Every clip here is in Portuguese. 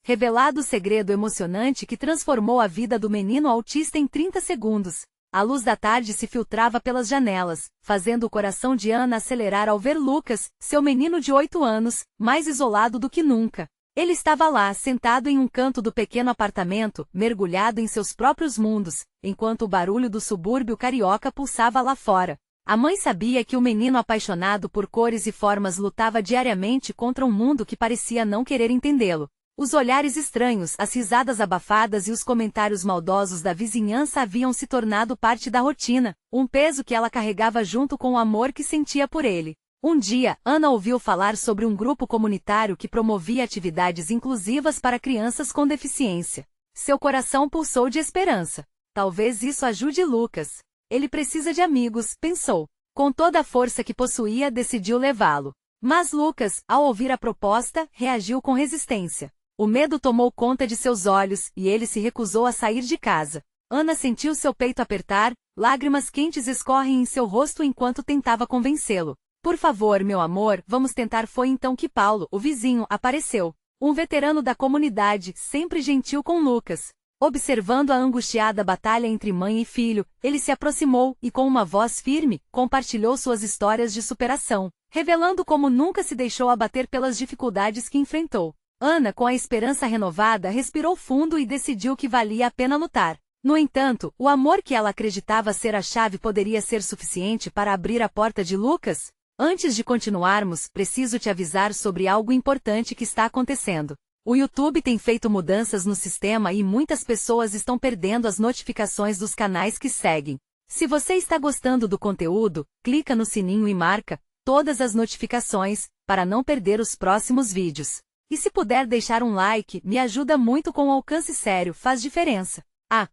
Revelado o segredo emocionante que transformou a vida do menino autista em 30 segundos. A luz da tarde se filtrava pelas janelas, fazendo o coração de Ana acelerar ao ver Lucas, seu menino de 8 anos, mais isolado do que nunca. Ele estava lá, sentado em um canto do pequeno apartamento, mergulhado em seus próprios mundos, enquanto o barulho do subúrbio carioca pulsava lá fora. A mãe sabia que o menino apaixonado por cores e formas lutava diariamente contra um mundo que parecia não querer entendê-lo. Os olhares estranhos, as risadas abafadas e os comentários maldosos da vizinhança haviam se tornado parte da rotina, um peso que ela carregava junto com o amor que sentia por ele. Um dia, Ana ouviu falar sobre um grupo comunitário que promovia atividades inclusivas para crianças com deficiência. Seu coração pulsou de esperança. Talvez isso ajude Lucas. Ele precisa de amigos, pensou. Com toda a força que possuía, decidiu levá-lo. Mas Lucas, ao ouvir a proposta, reagiu com resistência. O medo tomou conta de seus olhos, e ele se recusou a sair de casa. Ana sentiu seu peito apertar, lágrimas quentes escorrem em seu rosto enquanto tentava convencê-lo. Por favor, meu amor, vamos tentar. Foi então que Paulo, o vizinho, apareceu. Um veterano da comunidade, sempre gentil com Lucas. Observando a angustiada batalha entre mãe e filho, ele se aproximou e, com uma voz firme, compartilhou suas histórias de superação, revelando como nunca se deixou abater pelas dificuldades que enfrentou. Ana, com a esperança renovada, respirou fundo e decidiu que valia a pena lutar. No entanto, o amor que ela acreditava ser a chave poderia ser suficiente para abrir a porta de Lucas? Antes de continuarmos, preciso te avisar sobre algo importante que está acontecendo. O YouTube tem feito mudanças no sistema e muitas pessoas estão perdendo as notificações dos canais que seguem. Se você está gostando do conteúdo, clica no sininho e marca todas as notificações, para não perder os próximos vídeos. E se puder deixar um like, me ajuda muito com o alcance sério, faz diferença.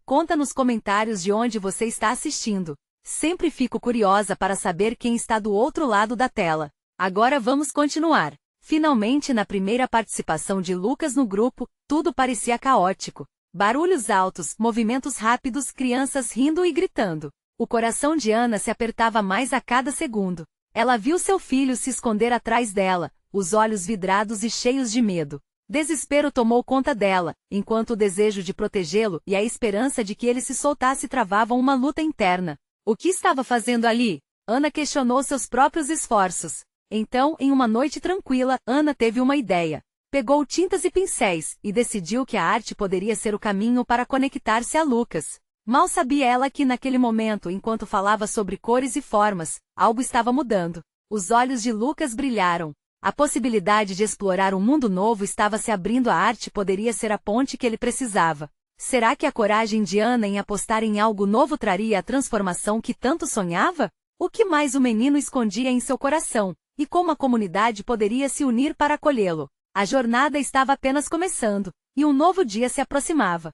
Conta nos comentários de onde você está assistindo. Sempre fico curiosa para saber quem está do outro lado da tela. Agora vamos continuar. Finalmente, na primeira participação de Lucas no grupo, tudo parecia caótico. Barulhos altos, movimentos rápidos, crianças rindo e gritando. O coração de Ana se apertava mais a cada segundo. Ela viu seu filho se esconder atrás dela, os olhos vidrados e cheios de medo. Desespero tomou conta dela, enquanto o desejo de protegê-lo e a esperança de que ele se soltasse travavam uma luta interna. O que estava fazendo ali? Ana questionou seus próprios esforços. Então, em uma noite tranquila, Ana teve uma ideia. Pegou tintas e pincéis, e decidiu que a arte poderia ser o caminho para conectar-se a Lucas. Mal sabia ela que naquele momento, enquanto falava sobre cores e formas, algo estava mudando. Os olhos de Lucas brilharam. A possibilidade de explorar um mundo novo estava se abrindo. A arte poderia ser a ponte que ele precisava. Será que a coragem de Ana em apostar em algo novo traria a transformação que tanto sonhava? O que mais o menino escondia em seu coração? E como a comunidade poderia se unir para acolhê-lo? A jornada estava apenas começando, e um novo dia se aproximava.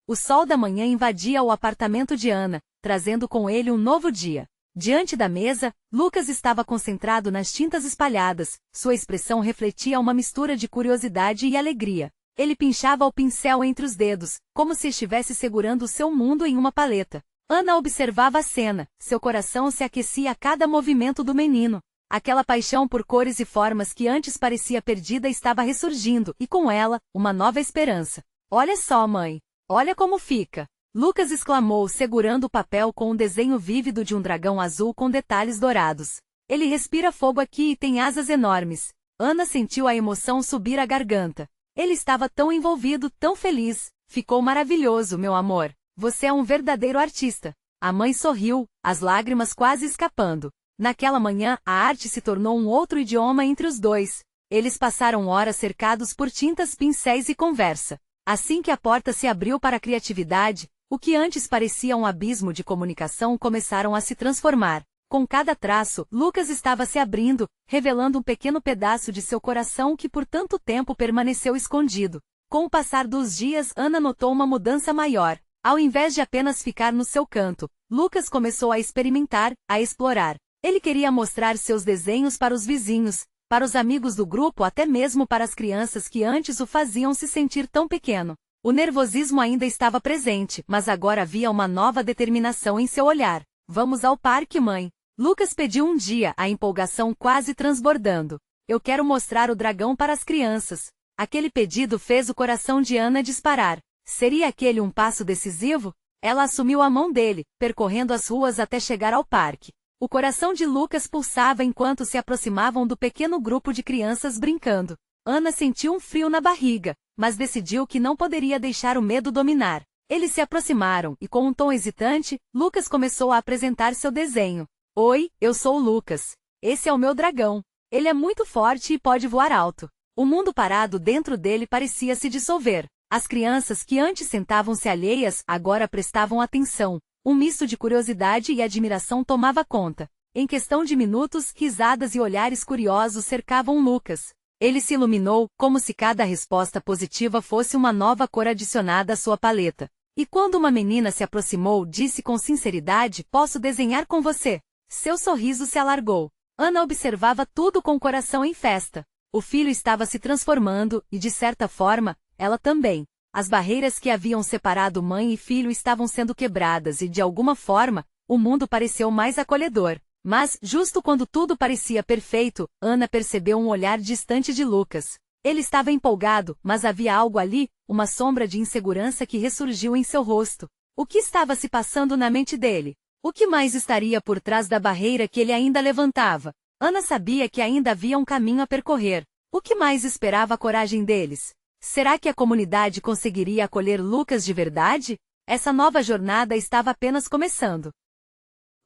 O sol da manhã invadia o apartamento de Ana, trazendo com ele um novo dia. Diante da mesa, Lucas estava concentrado nas tintas espalhadas, sua expressão refletia uma mistura de curiosidade e alegria. Ele pinchava o pincel entre os dedos, como se estivesse segurando o seu mundo em uma paleta. Ana observava a cena, seu coração se aquecia a cada movimento do menino. Aquela paixão por cores e formas que antes parecia perdida estava ressurgindo, e com ela, uma nova esperança. Olha só, mãe! Olha como fica! Lucas exclamou, segurando o papel com um desenho vívido de um dragão azul com detalhes dourados. Ele respira fogo aqui e tem asas enormes. Ana sentiu a emoção subir à garganta. Ele estava tão envolvido, tão feliz. Ficou maravilhoso, meu amor. Você é um verdadeiro artista. A mãe sorriu, as lágrimas quase escapando. Naquela manhã, a arte se tornou um outro idioma entre os dois. Eles passaram horas cercados por tintas, pincéis e conversa. Assim que a porta se abriu para a criatividade, o que antes parecia um abismo de comunicação começaram a se transformar. Com cada traço, Lucas estava se abrindo, revelando um pequeno pedaço de seu coração que por tanto tempo permaneceu escondido. Com o passar dos dias, Ana notou uma mudança maior. Ao invés de apenas ficar no seu canto, Lucas começou a experimentar, a explorar. Ele queria mostrar seus desenhos para os vizinhos, para os amigos do grupo, até mesmo para as crianças que antes o faziam se sentir tão pequeno. O nervosismo ainda estava presente, mas agora havia uma nova determinação em seu olhar. Vamos ao parque, mãe. Lucas pediu um dia, a empolgação quase transbordando. Eu quero mostrar o dragão para as crianças. Aquele pedido fez o coração de Ana disparar. Seria aquele um passo decisivo? Ela assumiu a mão dele, percorrendo as ruas até chegar ao parque. O coração de Lucas pulsava enquanto se aproximavam do pequeno grupo de crianças brincando. Ana sentiu um frio na barriga, mas decidiu que não poderia deixar o medo dominar. Eles se aproximaram e, com um tom hesitante, Lucas começou a apresentar seu desenho. Oi, eu sou o Lucas. Esse é o meu dragão. Ele é muito forte e pode voar alto. O mundo parado dentro dele parecia se dissolver. As crianças que antes sentavam-se alheias agora prestavam atenção. Um misto de curiosidade e admiração tomava conta. Em questão de minutos, risadas e olhares curiosos cercavam Lucas. Ele se iluminou, como se cada resposta positiva fosse uma nova cor adicionada à sua paleta. E quando uma menina se aproximou, disse com sinceridade: "Posso desenhar com você?" Seu sorriso se alargou. Ana observava tudo com o coração em festa. O filho estava se transformando e, de certa forma, ela também. As barreiras que haviam separado mãe e filho estavam sendo quebradas e, de alguma forma, o mundo pareceu mais acolhedor. Mas, justo quando tudo parecia perfeito, Ana percebeu um olhar distante de Lucas. Ele estava empolgado, mas havia algo ali, uma sombra de insegurança que ressurgiu em seu rosto. O que estava se passando na mente dele? O que mais estaria por trás da barreira que ele ainda levantava? Ana sabia que ainda havia um caminho a percorrer. O que mais esperava a coragem deles? Será que a comunidade conseguiria acolher Lucas de verdade? Essa nova jornada estava apenas começando.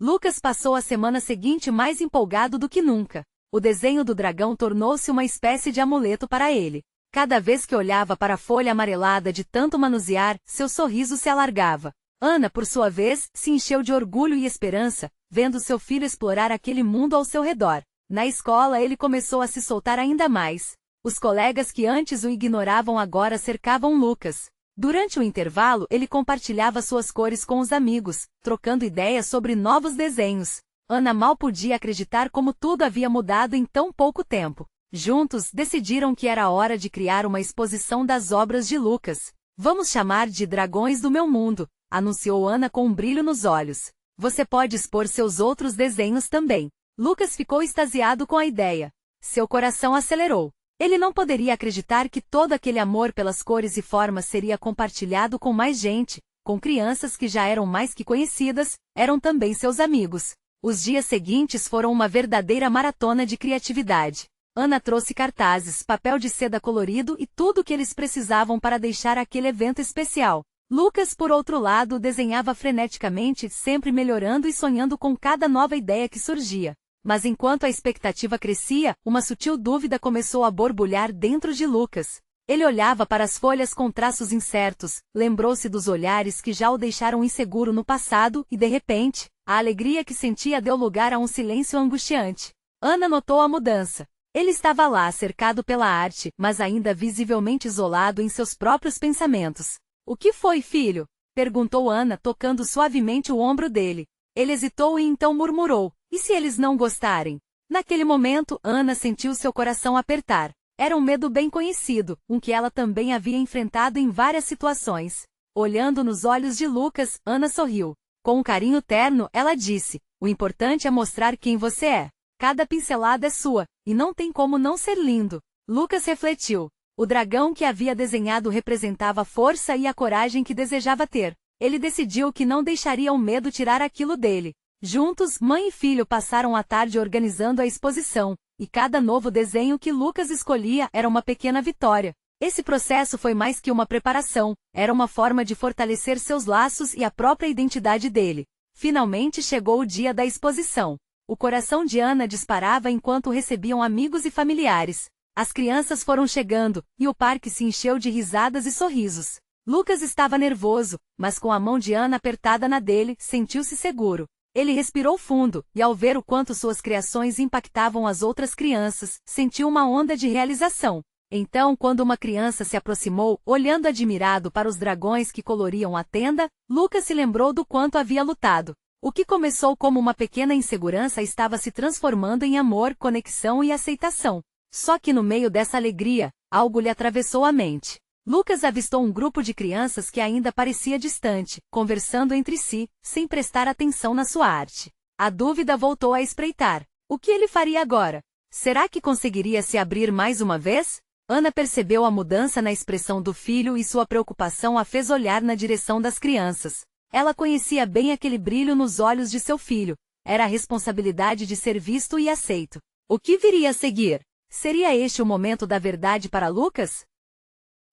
Lucas passou a semana seguinte mais empolgado do que nunca. O desenho do dragão tornou-se uma espécie de amuleto para ele. Cada vez que olhava para a folha amarelada de tanto manusear, seu sorriso se alargava. Ana, por sua vez, se encheu de orgulho e esperança, vendo seu filho explorar aquele mundo ao seu redor. Na escola ele começou a se soltar ainda mais. Os colegas que antes o ignoravam agora cercavam Lucas. Durante o intervalo, ele compartilhava suas cores com os amigos, trocando ideias sobre novos desenhos. Ana mal podia acreditar como tudo havia mudado em tão pouco tempo. Juntos, decidiram que era hora de criar uma exposição das obras de Lucas. "Vamos chamar de Dragões do Meu Mundo", anunciou Ana com um brilho nos olhos. "Você pode expor seus outros desenhos também." Lucas ficou extasiado com a ideia. Seu coração acelerou. Ele não poderia acreditar que todo aquele amor pelas cores e formas seria compartilhado com mais gente, com crianças que já eram mais que conhecidas, eram também seus amigos. Os dias seguintes foram uma verdadeira maratona de criatividade. Ana trouxe cartazes, papel de seda colorido e tudo o que eles precisavam para deixar aquele evento especial. Lucas, por outro lado, desenhava freneticamente, sempre melhorando e sonhando com cada nova ideia que surgia. Mas enquanto a expectativa crescia, uma sutil dúvida começou a borbulhar dentro de Lucas. Ele olhava para as folhas com traços incertos, lembrou-se dos olhares que já o deixaram inseguro no passado e, de repente, a alegria que sentia deu lugar a um silêncio angustiante. Ana notou a mudança. Ele estava lá, cercado pela arte, mas ainda visivelmente isolado em seus próprios pensamentos. "O que foi, filho?" perguntou Ana, tocando suavemente o ombro dele. Ele hesitou e então murmurou: "E se eles não gostarem?" Naquele momento, Ana sentiu seu coração apertar. Era um medo bem conhecido, um que ela também havia enfrentado em várias situações. Olhando nos olhos de Lucas, Ana sorriu. Com um carinho terno, ela disse: "O importante é mostrar quem você é. Cada pincelada é sua, e não tem como não ser lindo." Lucas refletiu. O dragão que havia desenhado representava a força e a coragem que desejava ter. Ele decidiu que não deixaria o medo tirar aquilo dele. Juntos, mãe e filho passaram a tarde organizando a exposição, e cada novo desenho que Lucas escolhia era uma pequena vitória. Esse processo foi mais que uma preparação, era uma forma de fortalecer seus laços e a própria identidade dele. Finalmente chegou o dia da exposição. O coração de Ana disparava enquanto recebiam amigos e familiares. As crianças foram chegando, e o parque se encheu de risadas e sorrisos. Lucas estava nervoso, mas com a mão de Ana apertada na dele, sentiu-se seguro. Ele respirou fundo, e ao ver o quanto suas criações impactavam as outras crianças, sentiu uma onda de realização. Então, quando uma criança se aproximou, olhando admirado para os dragões que coloriam a tenda, Lucas se lembrou do quanto havia lutado. O que começou como uma pequena insegurança estava se transformando em amor, conexão e aceitação. Só que no meio dessa alegria, algo lhe atravessou a mente. Lucas avistou um grupo de crianças que ainda parecia distante, conversando entre si, sem prestar atenção na sua arte. A dúvida voltou a espreitar. O que ele faria agora? Será que conseguiria se abrir mais uma vez? Ana percebeu a mudança na expressão do filho e sua preocupação a fez olhar na direção das crianças. Ela conhecia bem aquele brilho nos olhos de seu filho. Era a responsabilidade de ser visto e aceito. O que viria a seguir? Seria este o momento da verdade para Lucas?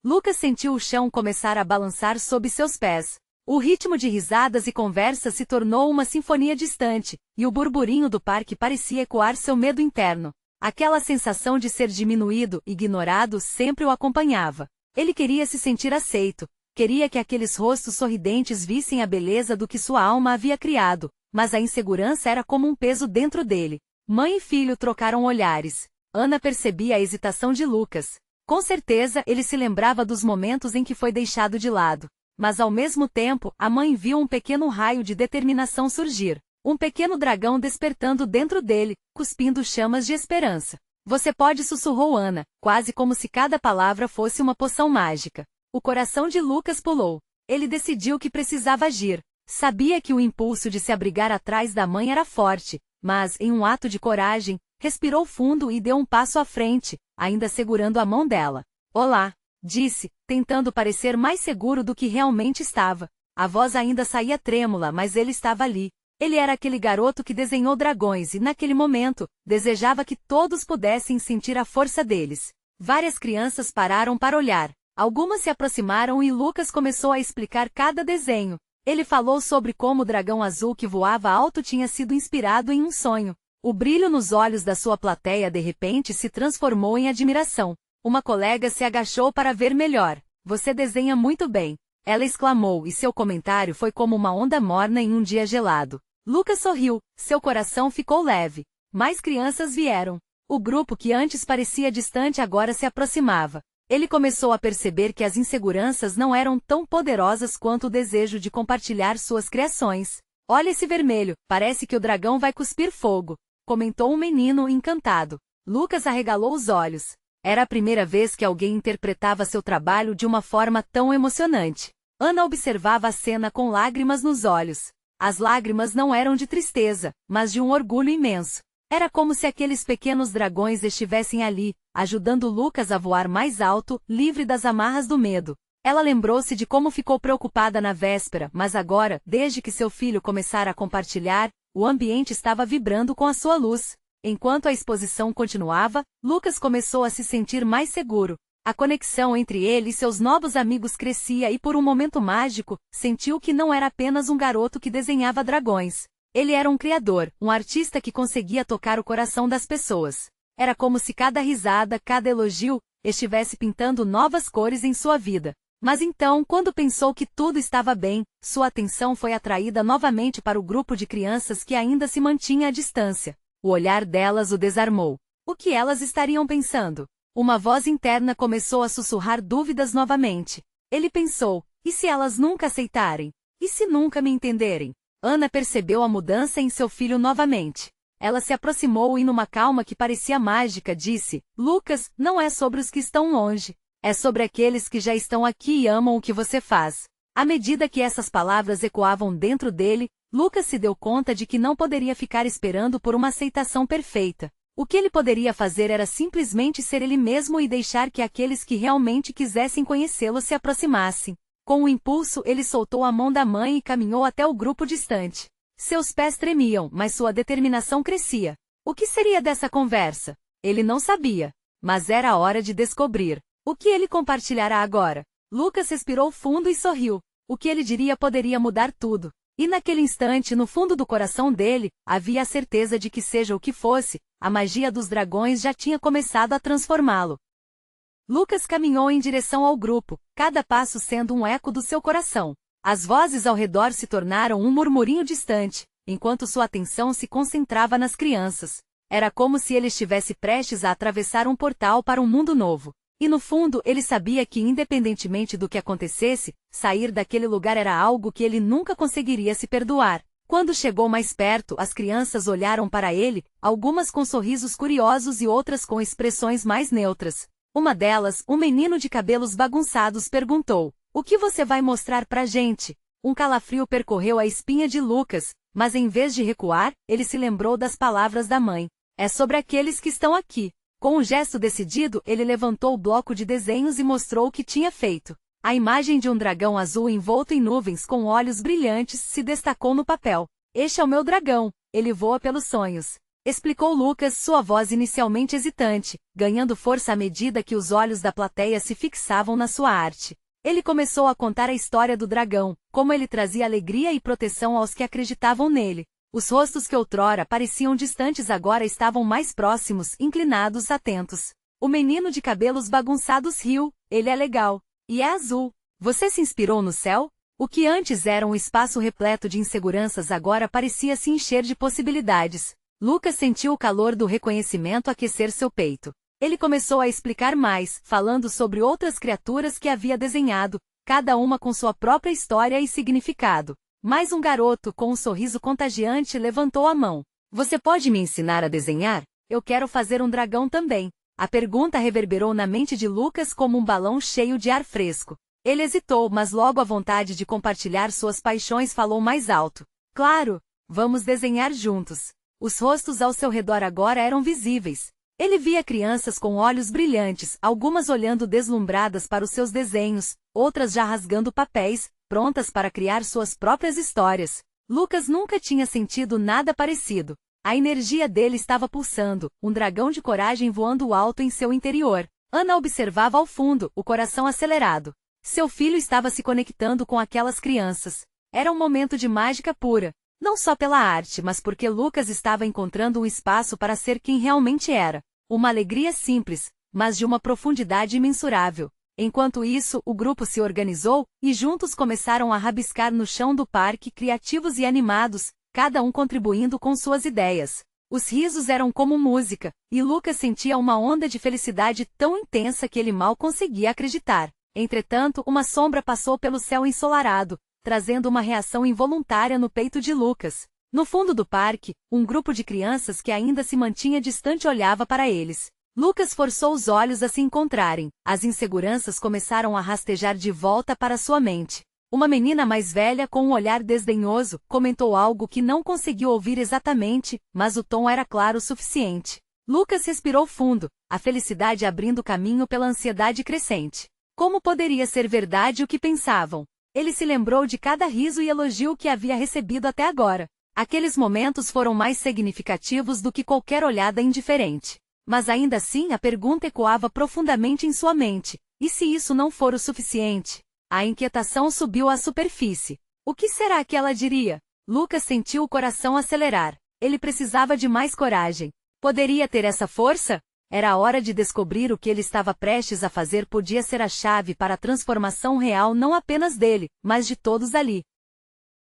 Lucas sentiu o chão começar a balançar sob seus pés. O ritmo de risadas e conversas se tornou uma sinfonia distante, e o burburinho do parque parecia ecoar seu medo interno. Aquela sensação de ser diminuído, ignorado, sempre o acompanhava. Ele queria se sentir aceito, queria que aqueles rostos sorridentes vissem a beleza do que sua alma havia criado, mas a insegurança era como um peso dentro dele. Mãe e filho trocaram olhares. Ana percebia a hesitação de Lucas. Com certeza ele se lembrava dos momentos em que foi deixado de lado. Mas ao mesmo tempo, a mãe viu um pequeno raio de determinação surgir. Um pequeno dragão despertando dentro dele, cuspindo chamas de esperança. Você pode, sussurrou Ana, quase como se cada palavra fosse uma poção mágica. O coração de Lucas pulou. Ele decidiu que precisava agir. Sabia que o impulso de se abrigar atrás da mãe era forte, mas, em um ato de coragem, respirou fundo e deu um passo à frente, ainda segurando a mão dela. Olá, disse, tentando parecer mais seguro do que realmente estava. A voz ainda saía trêmula, mas ele estava ali. Ele era aquele garoto que desenhou dragões e, naquele momento, desejava que todos pudessem sentir a força deles. Várias crianças pararam para olhar. Algumas se aproximaram e Lucas começou a explicar cada desenho. Ele falou sobre como o dragão azul que voava alto tinha sido inspirado em um sonho. O brilho nos olhos da sua plateia de repente se transformou em admiração. Uma colega se agachou para ver melhor. Você desenha muito bem. Ela exclamou e seu comentário foi como uma onda morna em um dia gelado. Lucas sorriu, seu coração ficou leve. Mais crianças vieram. O grupo que antes parecia distante agora se aproximava. Ele começou a perceber que as inseguranças não eram tão poderosas quanto o desejo de compartilhar suas criações. Olha esse vermelho, parece que o dragão vai cuspir fogo, comentou um menino encantado. Lucas arregalou os olhos. Era a primeira vez que alguém interpretava seu trabalho de uma forma tão emocionante. Ana observava a cena com lágrimas nos olhos. As lágrimas não eram de tristeza, mas de um orgulho imenso. Era como se aqueles pequenos dragões estivessem ali, ajudando Lucas a voar mais alto, livre das amarras do medo. Ela lembrou-se de como ficou preocupada na véspera, mas agora, desde que seu filho começara a compartilhar, o ambiente estava vibrando com a sua luz. Enquanto a exposição continuava, Lucas começou a se sentir mais seguro. A conexão entre ele e seus novos amigos crescia e por um momento mágico, sentiu que não era apenas um garoto que desenhava dragões. Ele era um criador, um artista que conseguia tocar o coração das pessoas. Era como se cada risada, cada elogio, estivesse pintando novas cores em sua vida. Mas então, quando pensou que tudo estava bem, sua atenção foi atraída novamente para o grupo de crianças que ainda se mantinha à distância. O olhar delas o desarmou. O que elas estariam pensando? Uma voz interna começou a sussurrar dúvidas novamente. Ele pensou, e se elas nunca aceitarem? E se nunca me entenderem? Ana percebeu a mudança em seu filho novamente. Ela se aproximou e numa calma que parecia mágica disse, Lucas, não é sobre os que estão longe. É sobre aqueles que já estão aqui e amam o que você faz. À medida que essas palavras ecoavam dentro dele, Lucas se deu conta de que não poderia ficar esperando por uma aceitação perfeita. O que ele poderia fazer era simplesmente ser ele mesmo e deixar que aqueles que realmente quisessem conhecê-lo se aproximassem. Com o impulso, ele soltou a mão da mãe e caminhou até o grupo distante. Seus pés tremiam, mas sua determinação crescia. O que seria dessa conversa? Ele não sabia. Mas era a hora de descobrir. O que ele compartilhará agora? Lucas respirou fundo e sorriu. O que ele diria poderia mudar tudo. E naquele instante, no fundo do coração dele, havia a certeza de que seja o que fosse, a magia dos dragões já tinha começado a transformá-lo. Lucas caminhou em direção ao grupo, cada passo sendo um eco do seu coração. As vozes ao redor se tornaram um murmurinho distante, enquanto sua atenção se concentrava nas crianças. Era como se ele estivesse prestes a atravessar um portal para um mundo novo. E no fundo, ele sabia que independentemente do que acontecesse, sair daquele lugar era algo que ele nunca conseguiria se perdoar. Quando chegou mais perto, as crianças olharam para ele, algumas com sorrisos curiosos e outras com expressões mais neutras. Uma delas, um menino de cabelos bagunçados, perguntou, o que você vai mostrar pra gente? Um calafrio percorreu a espinha de Lucas, mas em vez de recuar, ele se lembrou das palavras da mãe. É sobre aqueles que estão aqui. Com um gesto decidido, ele levantou o bloco de desenhos e mostrou o que tinha feito. A imagem de um dragão azul envolto em nuvens com olhos brilhantes se destacou no papel. Este é o meu dragão, ele voa pelos sonhos. Explicou Lucas, sua voz inicialmente hesitante, ganhando força à medida que os olhos da plateia se fixavam na sua arte. Ele começou a contar a história do dragão, como ele trazia alegria e proteção aos que acreditavam nele. Os rostos que outrora pareciam distantes agora estavam mais próximos, inclinados, atentos. O menino de cabelos bagunçados riu. Ele é legal. E é azul. Você se inspirou no céu? O que antes era um espaço repleto de inseguranças agora parecia se encher de possibilidades. Lucas sentiu o calor do reconhecimento aquecer seu peito. Ele começou a explicar mais, falando sobre outras criaturas que havia desenhado, cada uma com sua própria história e significado. Mais um garoto com um sorriso contagiante levantou a mão. Você pode me ensinar a desenhar? Eu quero fazer um dragão também. A pergunta reverberou na mente de Lucas como um balão cheio de ar fresco. Ele hesitou, mas logo a vontade de compartilhar suas paixões falou mais alto. Claro! Vamos desenhar juntos. Os rostos ao seu redor agora eram visíveis. Ele via crianças com olhos brilhantes, algumas olhando deslumbradas para os seus desenhos, outras já rasgando papéis, prontas para criar suas próprias histórias. Lucas nunca tinha sentido nada parecido. A energia dele estava pulsando, um dragão de coragem voando alto em seu interior. Ana observava ao fundo, o coração acelerado. Seu filho estava se conectando com aquelas crianças. Era um momento de mágica pura. Não só pela arte, mas porque Lucas estava encontrando um espaço para ser quem realmente era. Uma alegria simples, mas de uma profundidade imensurável. Enquanto isso, o grupo se organizou, e juntos começaram a rabiscar no chão do parque, criativos e animados, cada um contribuindo com suas ideias. Os risos eram como música, e Lucas sentia uma onda de felicidade tão intensa que ele mal conseguia acreditar. Entretanto, uma sombra passou pelo céu ensolarado, trazendo uma reação involuntária no peito de Lucas. No fundo do parque, um grupo de crianças que ainda se mantinha distante olhava para eles. Lucas forçou os olhos a se encontrarem. As inseguranças começaram a rastejar de volta para sua mente. Uma menina mais velha, com um olhar desdenhoso, comentou algo que não conseguiu ouvir exatamente, mas o tom era claro o suficiente. Lucas respirou fundo, a felicidade abrindo caminho pela ansiedade crescente. Como poderia ser verdade o que pensavam? Ele se lembrou de cada riso e elogio que havia recebido até agora. Aqueles momentos foram mais significativos do que qualquer olhada indiferente. Mas ainda assim a pergunta ecoava profundamente em sua mente. E se isso não for o suficiente? A inquietação subiu à superfície. O que será que ela diria? Lucas sentiu o coração acelerar. Ele precisava de mais coragem. Poderia ter essa força? Era a hora de descobrir o que ele estava prestes a fazer podia ser a chave para a transformação real não apenas dele, mas de todos ali.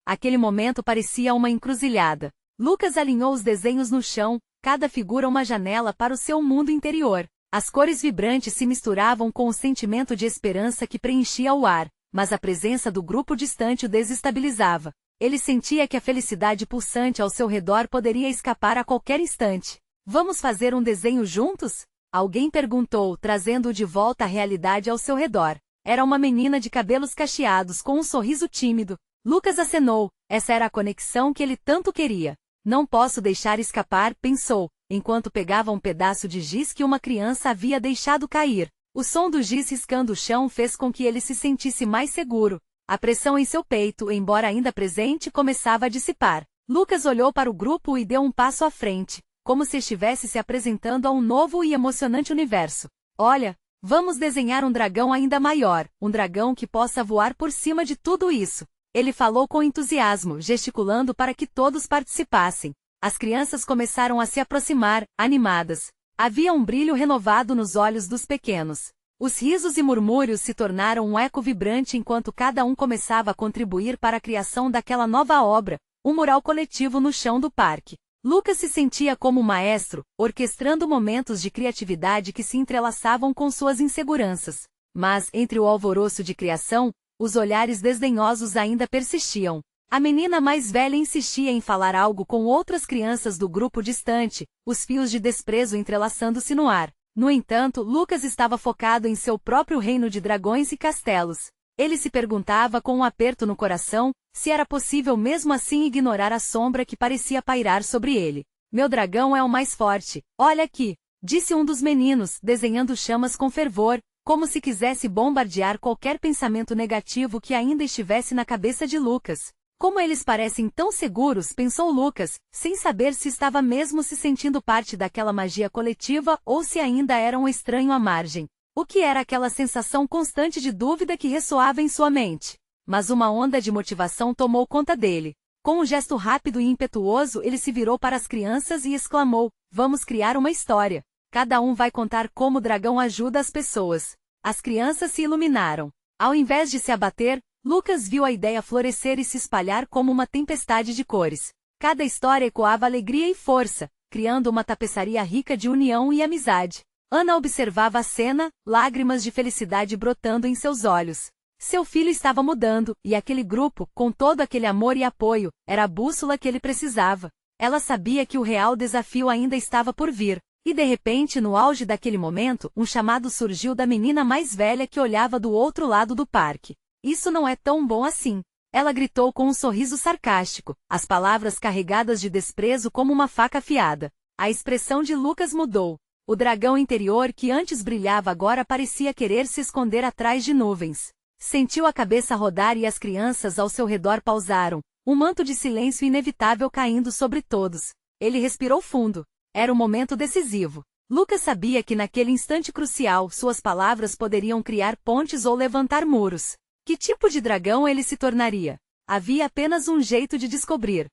Aquele momento parecia uma encruzilhada. Lucas alinhou os desenhos no chão, cada figura uma janela para o seu mundo interior. As cores vibrantes se misturavam com o sentimento de esperança que preenchia o ar, mas a presença do grupo distante o desestabilizava. Ele sentia que a felicidade pulsante ao seu redor poderia escapar a qualquer instante. Vamos fazer um desenho juntos? Alguém perguntou, trazendo-o de volta à realidade ao seu redor. Era uma menina de cabelos cacheados com um sorriso tímido. Lucas acenou. Essa era a conexão que ele tanto queria. Não posso deixar escapar, pensou, enquanto pegava um pedaço de giz que uma criança havia deixado cair. O som do giz riscando o chão fez com que ele se sentisse mais seguro. A pressão em seu peito, embora ainda presente, começava a dissipar. Lucas olhou para o grupo e deu um passo à frente, como se estivesse se apresentando a um novo e emocionante universo. Olha, vamos desenhar um dragão ainda maior, um dragão que possa voar por cima de tudo isso. Ele falou com entusiasmo, gesticulando para que todos participassem. As crianças começaram a se aproximar, animadas. Havia um brilho renovado nos olhos dos pequenos. Os risos e murmúrios se tornaram um eco vibrante enquanto cada um começava a contribuir para a criação daquela nova obra, um mural coletivo no chão do parque. Lucas se sentia como um maestro, orquestrando momentos de criatividade que se entrelaçavam com suas inseguranças. Mas, entre o alvoroço de criação, os olhares desdenhosos ainda persistiam. A menina mais velha insistia em falar algo com outras crianças do grupo distante, os fios de desprezo entrelaçando-se no ar. No entanto, Lucas estava focado em seu próprio reino de dragões e castelos. Ele se perguntava com um aperto no coração, se era possível mesmo assim ignorar a sombra que parecia pairar sobre ele. Meu dragão é o mais forte, olha aqui! disse um dos meninos, desenhando chamas com fervor, como se quisesse bombardear qualquer pensamento negativo que ainda estivesse na cabeça de Lucas. Como eles parecem tão seguros, pensou Lucas, sem saber se estava mesmo se sentindo parte daquela magia coletiva ou se ainda era um estranho à margem. O que era aquela sensação constante de dúvida que ressoava em sua mente? Mas uma onda de motivação tomou conta dele. Com um gesto rápido e impetuoso, ele se virou para as crianças e exclamou: "Vamos criar uma história. Cada um vai contar como o dragão ajuda as pessoas." As crianças se iluminaram. Ao invés de se abater, Lucas viu a ideia florescer e se espalhar como uma tempestade de cores. Cada história ecoava alegria e força, criando uma tapeçaria rica de união e amizade. Ana observava a cena, lágrimas de felicidade brotando em seus olhos. Seu filho estava mudando, e aquele grupo, com todo aquele amor e apoio, era a bússola que ele precisava. Ela sabia que o real desafio ainda estava por vir. E de repente, no auge daquele momento, um chamado surgiu da menina mais velha que olhava do outro lado do parque. "Isso não é tão bom assim." Ela gritou com um sorriso sarcástico, as palavras carregadas de desprezo como uma faca afiada. A expressão de Lucas mudou. O dragão interior que antes brilhava agora parecia querer se esconder atrás de nuvens. Sentiu a cabeça rodar e as crianças ao seu redor pausaram, um manto de silêncio inevitável caindo sobre todos. Ele respirou fundo. Era o momento decisivo. Lucas sabia que naquele instante crucial suas palavras poderiam criar pontes ou levantar muros. Que tipo de dragão ele se tornaria? Havia apenas um jeito de descobrir.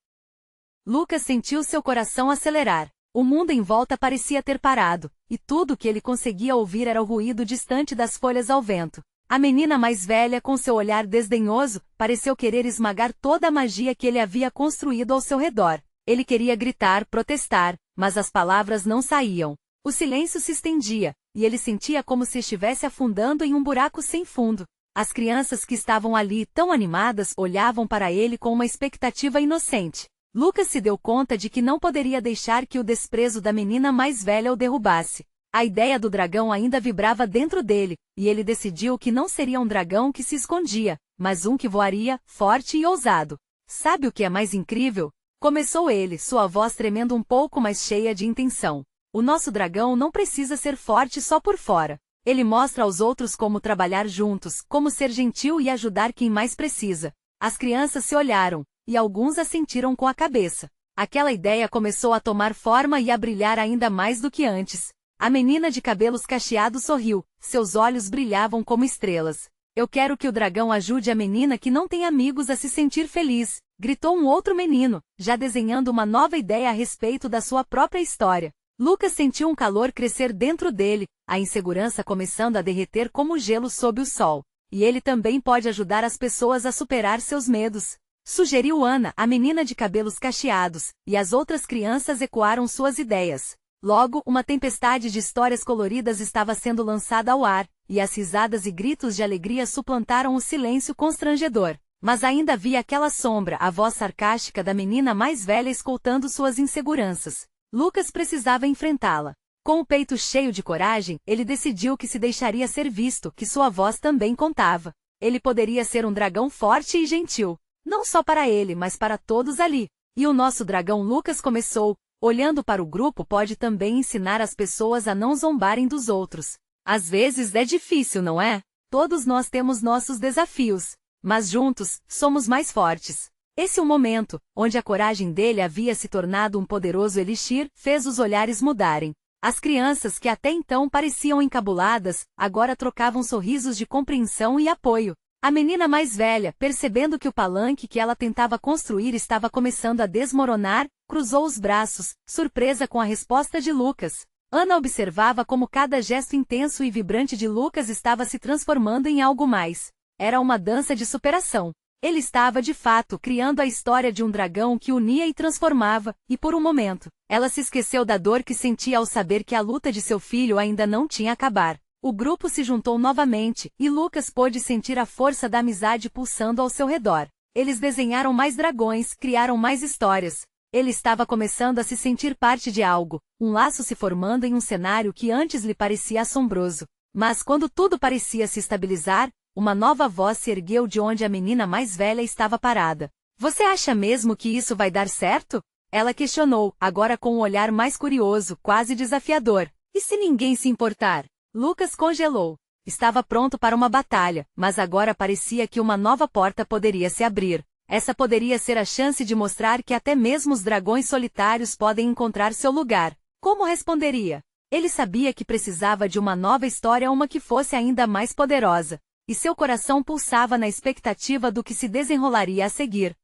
Lucas sentiu seu coração acelerar. O mundo em volta parecia ter parado, e tudo o que ele conseguia ouvir era o ruído distante das folhas ao vento. A menina mais velha, com seu olhar desdenhoso, pareceu querer esmagar toda a magia que ele havia construído ao seu redor. Ele queria gritar, protestar, mas as palavras não saíam. O silêncio se estendia, e ele sentia como se estivesse afundando em um buraco sem fundo. As crianças que estavam ali, tão animadas, olhavam para ele com uma expectativa inocente. Lucas se deu conta de que não poderia deixar que o desprezo da menina mais velha o derrubasse. A ideia do dragão ainda vibrava dentro dele, e ele decidiu que não seria um dragão que se escondia, mas um que voaria, forte e ousado. "Sabe o que é mais incrível?" começou ele, sua voz tremendo um pouco, mas cheia de intenção. "O nosso dragão não precisa ser forte só por fora. Ele mostra aos outros como trabalhar juntos, como ser gentil e ajudar quem mais precisa." As crianças se olharam, e alguns assentiram com a cabeça. Aquela ideia começou a tomar forma e a brilhar ainda mais do que antes. A menina de cabelos cacheados sorriu, seus olhos brilhavam como estrelas. "Eu quero que o dragão ajude a menina que não tem amigos a se sentir feliz", gritou um outro menino, já desenhando uma nova ideia a respeito da sua própria história. Lucas sentiu um calor crescer dentro dele, a insegurança começando a derreter como gelo sob o sol. "E ele também pode ajudar as pessoas a superar seus medos", sugeriu Ana, a menina de cabelos cacheados, e as outras crianças ecoaram suas ideias. Logo, uma tempestade de histórias coloridas estava sendo lançada ao ar, e as risadas e gritos de alegria suplantaram o silêncio constrangedor. Mas ainda havia aquela sombra, a voz sarcástica da menina mais velha escoltando suas inseguranças. Lucas precisava enfrentá-la. Com o peito cheio de coragem, ele decidiu que se deixaria ser visto, que sua voz também contava. Ele poderia ser um dragão forte e gentil. Não só para ele, mas para todos ali. E o nosso dragão Lucas começou, olhando para o grupo, pode também ensinar as pessoas a não zombarem dos outros. Às vezes é difícil, não é? Todos nós temos nossos desafios. Mas juntos, somos mais fortes. Esse momento, onde a coragem dele havia se tornado um poderoso elixir, fez os olhares mudarem. As crianças que até então pareciam encabuladas, agora trocavam sorrisos de compreensão e apoio. A menina mais velha, percebendo que o palanque que ela tentava construir estava começando a desmoronar, cruzou os braços, surpresa com a resposta de Lucas. Ana observava como cada gesto intenso e vibrante de Lucas estava se transformando em algo mais. Era uma dança de superação. Ele estava, de fato, criando a história de um dragão que unia e transformava, e por um momento, ela se esqueceu da dor que sentia ao saber que a luta de seu filho ainda não tinha acabado. O grupo se juntou novamente, e Lucas pôde sentir a força da amizade pulsando ao seu redor. Eles desenharam mais dragões, criaram mais histórias. Ele estava começando a se sentir parte de algo, um laço se formando em um cenário que antes lhe parecia assombroso. Mas quando tudo parecia se estabilizar, uma nova voz se ergueu de onde a menina mais velha estava parada. "Você acha mesmo que isso vai dar certo?" Ela questionou, agora com um olhar mais curioso, quase desafiador. E se ninguém se importar? Lucas congelou. Estava pronto para uma batalha, mas agora parecia que uma nova porta poderia se abrir. Essa poderia ser a chance de mostrar que até mesmo os dragões solitários podem encontrar seu lugar. Como responderia? Ele sabia que precisava de uma nova história, uma que fosse ainda mais poderosa. E seu coração pulsava na expectativa do que se desenrolaria a seguir.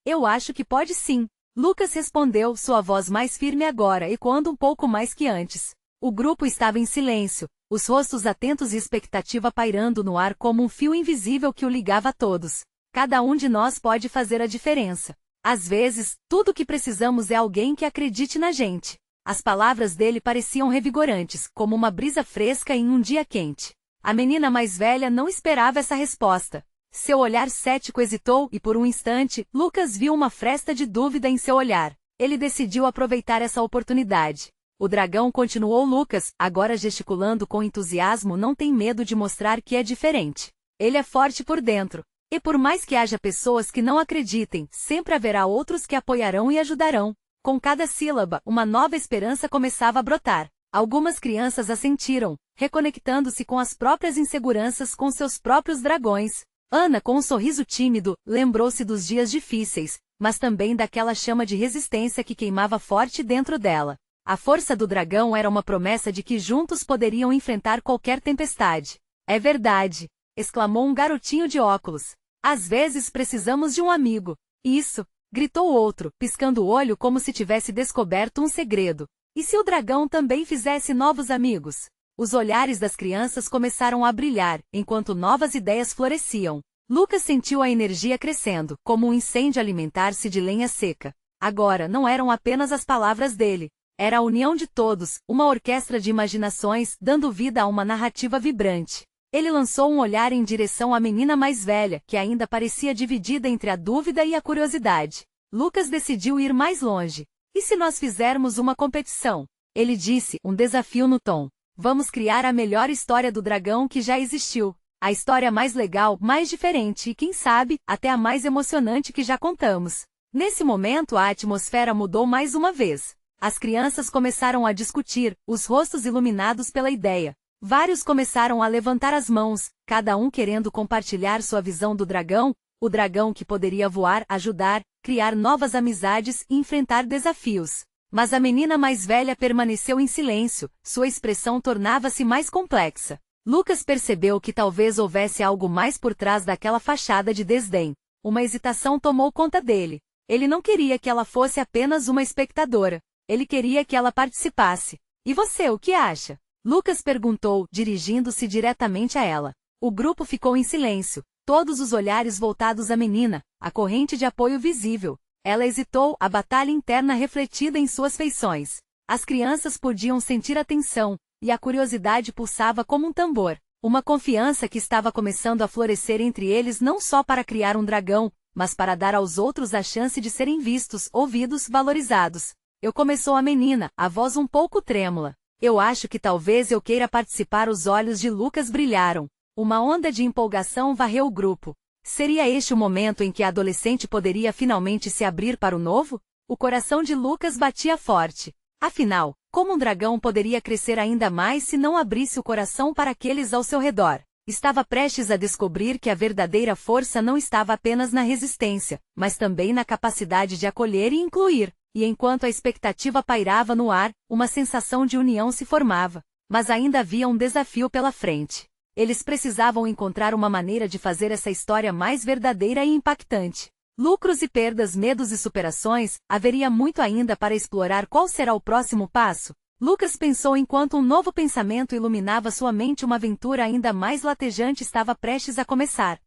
Eu acho que pode sim. Lucas respondeu, sua voz mais firme agora ecoando um pouco mais que antes. O grupo estava em silêncio, os rostos atentos e expectativa pairando no ar como um fio invisível que o ligava a todos. Cada um de nós pode fazer a diferença. Às vezes, tudo o que precisamos é alguém que acredite na gente. As palavras dele pareciam revigorantes, como uma brisa fresca em um dia quente. A menina mais velha não esperava essa resposta. Seu olhar cético hesitou e por um instante, Lucas viu uma fresta de dúvida em seu olhar. Ele decidiu aproveitar essa oportunidade. O dragão continuou. Lucas, agora gesticulando com entusiasmo, não tem medo de mostrar que é diferente. Ele é forte por dentro. E por mais que haja pessoas que não acreditem, sempre haverá outros que apoiarão e ajudarão. Com cada sílaba, uma nova esperança começava a brotar. Algumas crianças assentiram, reconectando-se com as próprias inseguranças com seus próprios dragões. Ana, com um sorriso tímido, lembrou-se dos dias difíceis, mas também daquela chama de resistência que queimava forte dentro dela. A força do dragão era uma promessa de que juntos poderiam enfrentar qualquer tempestade. É verdade! Exclamou um garotinho de óculos. Às vezes precisamos de um amigo. Isso! Gritou outro, piscando o olho como se tivesse descoberto um segredo. E se o dragão também fizesse novos amigos? Os olhares das crianças começaram a brilhar, enquanto novas ideias floresciam. Lucas sentiu a energia crescendo, como um incêndio alimentar-se de lenha seca. Agora não eram apenas as palavras dele. Era a união de todos, uma orquestra de imaginações, dando vida a uma narrativa vibrante. Ele lançou um olhar em direção à menina mais velha, que ainda parecia dividida entre a dúvida e a curiosidade. Lucas decidiu ir mais longe. E se nós fizermos uma competição? Ele disse, um desafio no tom. Vamos criar a melhor história do dragão que já existiu. A história mais legal, mais diferente e, quem sabe, até a mais emocionante que já contamos. Nesse momento a atmosfera mudou mais uma vez. As crianças começaram a discutir, os rostos iluminados pela ideia. Vários começaram a levantar as mãos, cada um querendo compartilhar sua visão do dragão, o dragão que poderia voar, ajudar, criar novas amizades e enfrentar desafios. Mas a menina mais velha permaneceu em silêncio, sua expressão tornava-se mais complexa. Lucas percebeu que talvez houvesse algo mais por trás daquela fachada de desdém. Uma hesitação tomou conta dele. Ele não queria que ela fosse apenas uma espectadora. Ele queria que ela participasse. E você, o que acha? Lucas perguntou, dirigindo-se diretamente a ela. O grupo ficou em silêncio, todos os olhares voltados à menina, a corrente de apoio visível. Ela hesitou, a batalha interna refletida em suas feições. As crianças podiam sentir a tensão, e a curiosidade pulsava como um tambor. Uma confiança que estava começando a florescer entre eles não só para criar um dragão, mas para dar aos outros a chance de serem vistos, ouvidos, valorizados. Começou a menina, a voz um pouco trêmula. Eu acho que talvez eu queira participar. Os olhos de Lucas brilharam. Uma onda de empolgação varreu o grupo. Seria este o momento em que a adolescente poderia finalmente se abrir para o novo? O coração de Lucas batia forte. Afinal, como um dragão poderia crescer ainda mais se não abrisse o coração para aqueles ao seu redor? Estava prestes a descobrir que a verdadeira força não estava apenas na resistência, mas também na capacidade de acolher e incluir. E enquanto a expectativa pairava no ar, uma sensação de união se formava. Mas ainda havia um desafio pela frente. Eles precisavam encontrar uma maneira de fazer essa história mais verdadeira e impactante. Lucros e perdas, medos e superações, haveria muito ainda para explorar. Qual será o próximo passo? Lucas pensou enquanto um novo pensamento iluminava sua mente. Uma aventura ainda mais latejante estava prestes a começar.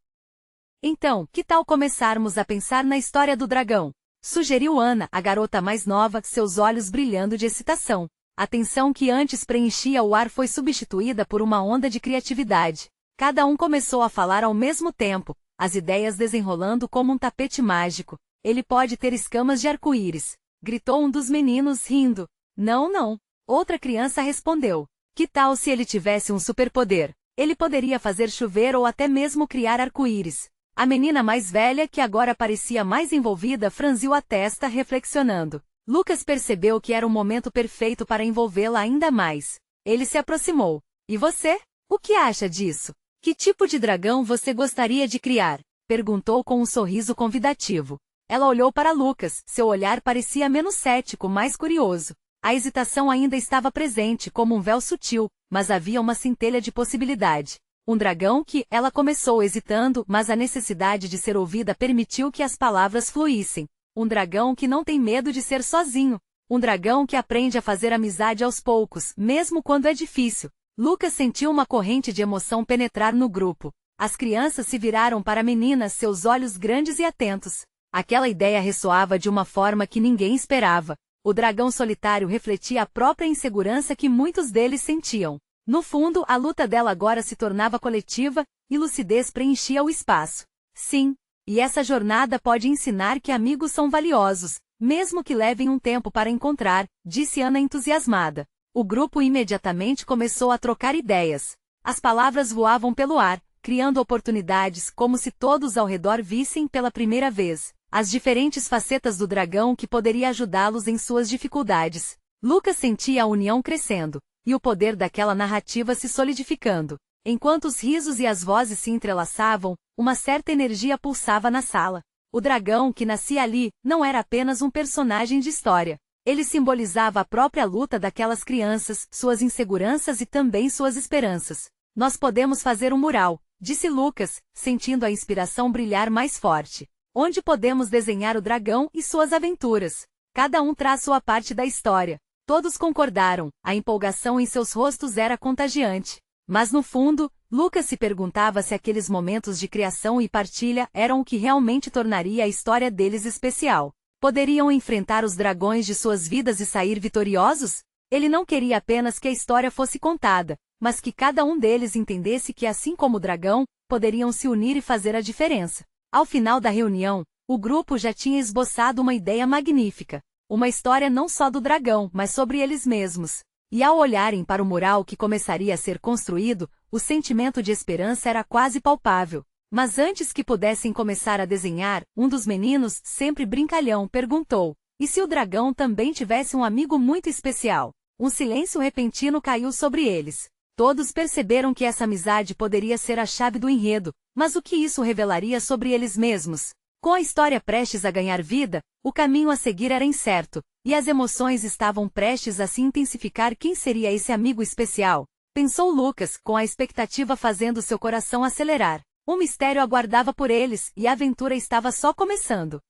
Então, que tal começarmos a pensar na história do dragão? Sugeriu Ana, a garota mais nova, seus olhos brilhando de excitação. A tensão que antes preenchia o ar foi substituída por uma onda de criatividade. Cada um começou a falar ao mesmo tempo, as ideias desenrolando como um tapete mágico. Ele pode ter escamas de arco-íris, gritou um dos meninos rindo. Não, não. Outra criança respondeu. Que tal se ele tivesse um superpoder? Ele poderia fazer chover ou até mesmo criar arco-íris. A menina mais velha, que agora parecia mais envolvida, franziu a testa reflexionando. Lucas percebeu que era o momento perfeito para envolvê-la ainda mais. Ele se aproximou. E você? O que acha disso? Que tipo de dragão você gostaria de criar? Perguntou com um sorriso convidativo. Ela olhou para Lucas, seu olhar parecia menos cético, mais curioso. A hesitação ainda estava presente como um véu sutil, mas havia uma centelha de possibilidade. Um dragão que, ela começou hesitando, mas a necessidade de ser ouvida permitiu que as palavras fluíssem. Um dragão que não tem medo de ser sozinho. Um dragão que aprende a fazer amizade aos poucos, mesmo quando é difícil. Lucas sentiu uma corrente de emoção penetrar no grupo. As crianças se viraram para a menina, seus olhos grandes e atentos. Aquela ideia ressoava de uma forma que ninguém esperava. O dragão solitário refletia a própria insegurança que muitos deles sentiam. No fundo, a luta dela agora se tornava coletiva, e lucidez preenchia o espaço. Sim, e essa jornada pode ensinar que amigos são valiosos, mesmo que levem um tempo para encontrar, disse Ana entusiasmada. O grupo imediatamente começou a trocar ideias. As palavras voavam pelo ar, criando oportunidades como se todos ao redor vissem pela primeira vez as diferentes facetas do dragão que poderia ajudá-los em suas dificuldades. Lucas sentia a união crescendo, e o poder daquela narrativa se solidificando. Enquanto os risos e as vozes se entrelaçavam, uma certa energia pulsava na sala. O dragão que nascia ali não era apenas um personagem de história. Ele simbolizava a própria luta daquelas crianças, suas inseguranças e também suas esperanças. Nós podemos fazer um mural, disse Lucas, sentindo a inspiração brilhar mais forte. Onde podemos desenhar o dragão e suas aventuras. Cada um traz sua parte da história. Todos concordaram, a empolgação em seus rostos era contagiante. Mas no fundo, Lucas se perguntava se aqueles momentos de criação e partilha eram o que realmente tornaria a história deles especial. Poderiam enfrentar os dragões de suas vidas e sair vitoriosos? Ele não queria apenas que a história fosse contada, mas que cada um deles entendesse que, assim como o dragão, poderiam se unir e fazer a diferença. Ao final da reunião, o grupo já tinha esboçado uma ideia magnífica. Uma história não só do dragão, mas sobre eles mesmos. E ao olharem para o mural que começaria a ser construído, o sentimento de esperança era quase palpável. Mas antes que pudessem começar a desenhar, um dos meninos, sempre brincalhão, perguntou: e se o dragão também tivesse um amigo muito especial? Um silêncio repentino caiu sobre eles. Todos perceberam que essa amizade poderia ser a chave do enredo, mas o que isso revelaria sobre eles mesmos? Com a história prestes a ganhar vida, o caminho a seguir era incerto, e as emoções estavam prestes a se intensificar. Quem seria esse amigo especial? Pensou Lucas, com a expectativa fazendo seu coração acelerar. Um mistério aguardava por eles, e a aventura estava só começando.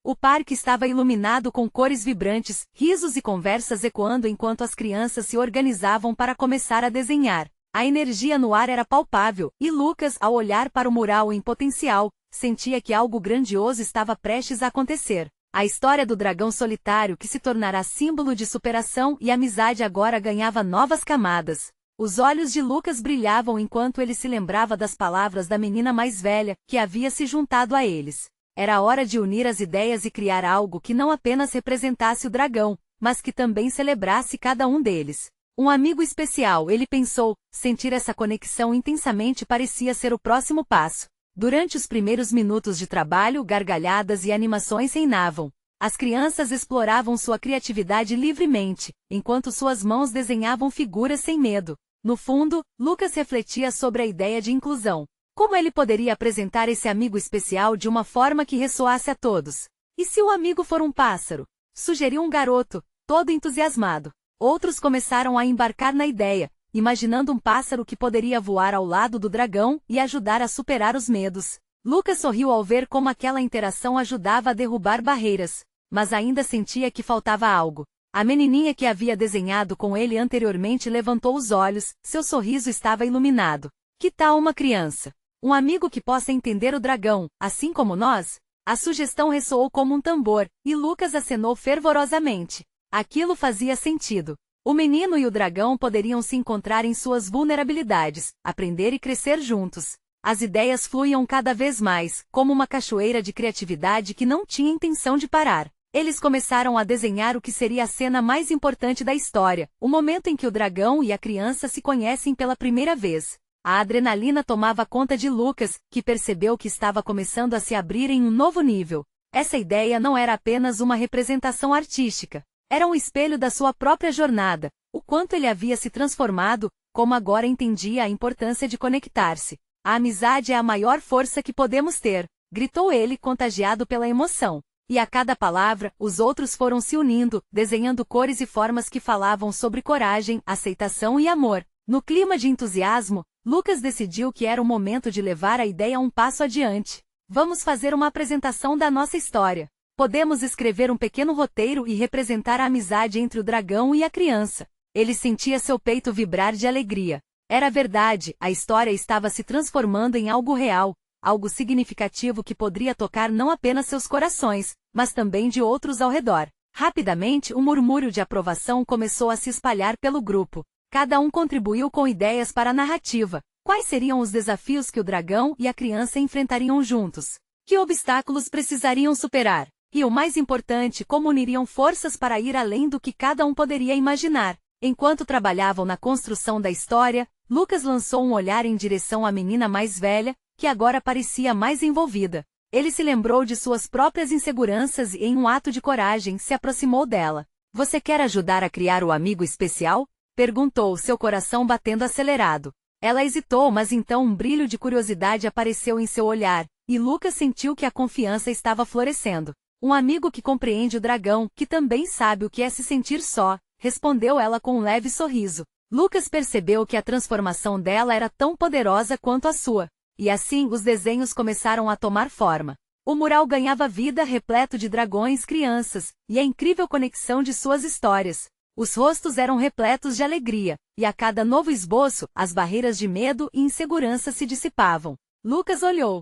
O parque estava iluminado com cores vibrantes, risos e conversas ecoando enquanto as crianças se organizavam para começar a desenhar. A energia no ar era palpável, e Lucas, ao olhar para o mural em potencial, sentia que algo grandioso estava prestes a acontecer. A história do dragão solitário que se tornará símbolo de superação e amizade agora ganhava novas camadas. Os olhos de Lucas brilhavam enquanto ele se lembrava das palavras da menina mais velha, que havia se juntado a eles. Era hora de unir as ideias e criar algo que não apenas representasse o dragão, mas que também celebrasse cada um deles. Um amigo especial, ele pensou, sentir essa conexão intensamente parecia ser o próximo passo. Durante os primeiros minutos de trabalho, gargalhadas e animações reinavam. As crianças exploravam sua criatividade livremente, enquanto suas mãos desenhavam figuras sem medo. No fundo, Lucas refletia sobre a ideia de inclusão. Como ele poderia apresentar esse amigo especial de uma forma que ressoasse a todos? E se o amigo for um pássaro? Sugeriu um garoto, todo entusiasmado. Outros começaram a embarcar na ideia, imaginando um pássaro que poderia voar ao lado do dragão e ajudar a superar os medos. Lucas sorriu ao ver como aquela interação ajudava a derrubar barreiras, mas ainda sentia que faltava algo. A menininha que havia desenhado com ele anteriormente levantou os olhos, seu sorriso estava iluminado. Que tal uma criança? Um amigo que possa entender o dragão, assim como nós? A sugestão ressoou como um tambor, e Lucas acenou fervorosamente. Aquilo fazia sentido. O menino e o dragão poderiam se encontrar em suas vulnerabilidades, aprender e crescer juntos. As ideias fluíam cada vez mais, como uma cachoeira de criatividade que não tinha intenção de parar. Eles começaram a desenhar o que seria a cena mais importante da história, o momento em que o dragão e a criança se conhecem pela primeira vez. A adrenalina tomava conta de Lucas, que percebeu que estava começando a se abrir em um novo nível. Essa ideia não era apenas uma representação artística. Era um espelho da sua própria jornada, o quanto ele havia se transformado, como agora entendia a importância de conectar-se. A amizade é a maior força que podemos ter, gritou ele contagiado pela emoção. E a cada palavra, os outros foram se unindo, desenhando cores e formas que falavam sobre coragem, aceitação e amor. No clima de entusiasmo, Lucas decidiu que era o momento de levar a ideia um passo adiante. Vamos fazer uma apresentação da nossa história. Podemos escrever um pequeno roteiro e representar a amizade entre o dragão e a criança. Ele sentia seu peito vibrar de alegria. Era verdade, a história estava se transformando em algo real, algo significativo que poderia tocar não apenas seus corações, mas também de outros ao redor. Rapidamente, um murmúrio de aprovação começou a se espalhar pelo grupo. Cada um contribuiu com ideias para a narrativa. Quais seriam os desafios que o dragão e a criança enfrentariam juntos? Que obstáculos precisariam superar? E o mais importante, como uniriam forças para ir além do que cada um poderia imaginar? Enquanto trabalhavam na construção da história, Lucas lançou um olhar em direção à menina mais velha, que agora parecia mais envolvida. Ele se lembrou de suas próprias inseguranças e, em um ato de coragem, se aproximou dela. Você quer ajudar a criar o amigo especial? Perguntou, seu coração batendo acelerado. Ela hesitou, mas então um brilho de curiosidade apareceu em seu olhar, e Lucas sentiu que a confiança estava florescendo. Um amigo que compreende o dragão, que também sabe o que é se sentir só, respondeu ela com um leve sorriso. Lucas percebeu que a transformação dela era tão poderosa quanto a sua. E assim, os desenhos começaram a tomar forma. O mural ganhava vida repleto de dragões crianças, e a incrível conexão de suas histórias. Os rostos eram repletos de alegria, e a cada novo esboço, as barreiras de medo e insegurança se dissipavam. Lucas olhou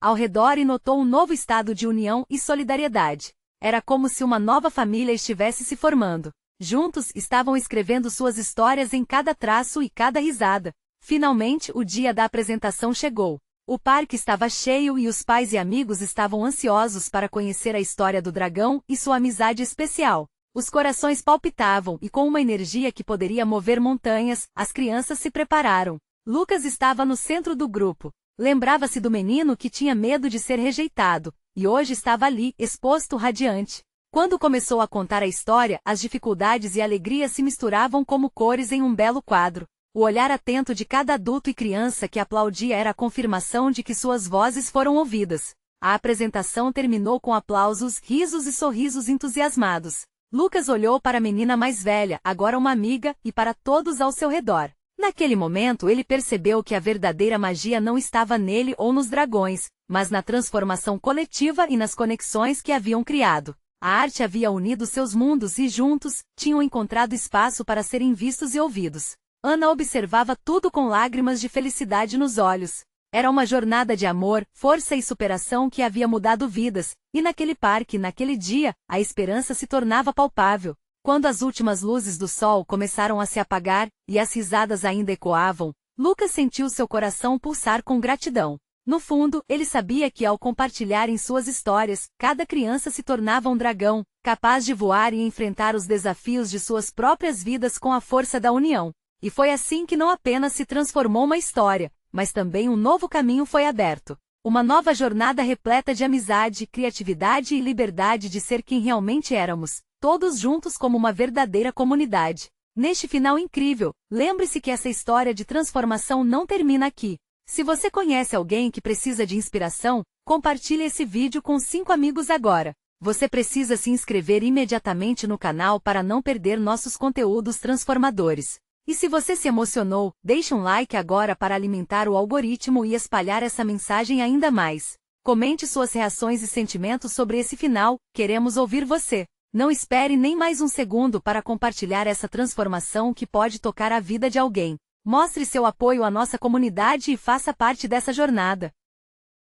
ao redor e notou um novo estado de união e solidariedade. Era como se uma nova família estivesse se formando. Juntos, estavam escrevendo suas histórias em cada traço e cada risada. Finalmente, o dia da apresentação chegou. O parque estava cheio e os pais e amigos estavam ansiosos para conhecer a história do dragão e sua amizade especial. Os corações palpitavam e, com uma energia que poderia mover montanhas, as crianças se prepararam. Lucas estava no centro do grupo. Lembrava-se do menino que tinha medo de ser rejeitado, e hoje estava ali, exposto radiante. Quando começou a contar a história, as dificuldades e alegrias se misturavam como cores em um belo quadro. O olhar atento de cada adulto e criança que aplaudia era a confirmação de que suas vozes foram ouvidas. A apresentação terminou com aplausos, risos e sorrisos entusiasmados. Lucas olhou para a menina mais velha, agora uma amiga, e para todos ao seu redor. Naquele momento ele percebeu que a verdadeira magia não estava nele ou nos dragões, mas na transformação coletiva e nas conexões que haviam criado. A arte havia unido seus mundos e juntos, tinham encontrado espaço para serem vistos e ouvidos. Ana observava tudo com lágrimas de felicidade nos olhos. Era uma jornada de amor, força e superação que havia mudado vidas, e naquele parque, naquele dia, a esperança se tornava palpável. Quando as últimas luzes do sol começaram a se apagar, e as risadas ainda ecoavam, Lucas sentiu seu coração pulsar com gratidão. No fundo, ele sabia que ao compartilharem suas histórias, cada criança se tornava um dragão, capaz de voar e enfrentar os desafios de suas próprias vidas com a força da união. E foi assim que não apenas se transformou uma história, mas também um novo caminho foi aberto. Uma nova jornada repleta de amizade, criatividade e liberdade de ser quem realmente éramos, todos juntos como uma verdadeira comunidade. Neste final incrível, lembre-se que essa história de transformação não termina aqui. Se você conhece alguém que precisa de inspiração, compartilhe esse vídeo com 5 amigos agora. Você precisa se inscrever imediatamente no canal para não perder nossos conteúdos transformadores. E se você se emocionou, deixe um like agora para alimentar o algoritmo e espalhar essa mensagem ainda mais. Comente suas reações e sentimentos sobre esse final, queremos ouvir você. Não espere nem mais um segundo para compartilhar essa transformação que pode tocar a vida de alguém. Mostre seu apoio à nossa comunidade e faça parte dessa jornada.